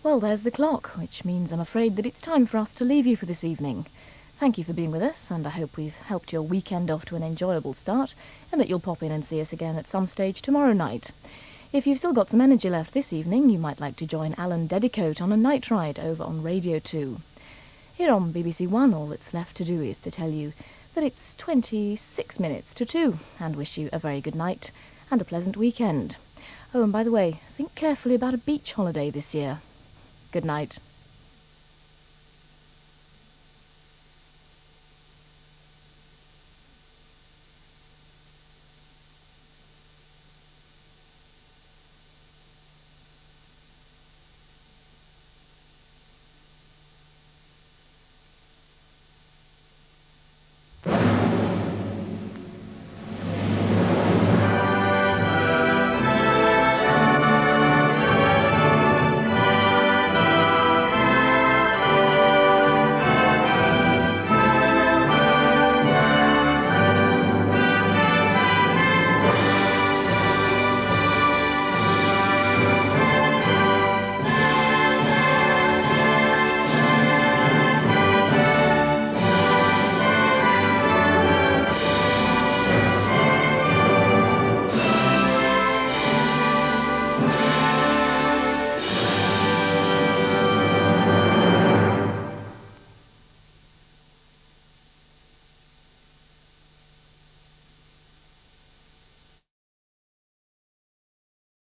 Well, there's the clock, which means I'm afraid that it's time for us to leave you for this evening. Thank you for being with us, and I hope we've helped your weekend off to an enjoyable start, and that you'll pop in and see us again at some stage tomorrow night. If you've still got some energy left this evening, you might like to join Alan Dedicoat on a night ride over on Radio 2. Here on BBC One, all that's left to do is to tell you that it's 26 minutes to 2, and wish you a very good night and a pleasant weekend. Oh, and by the way, think carefully about a beach holiday this year. Good night.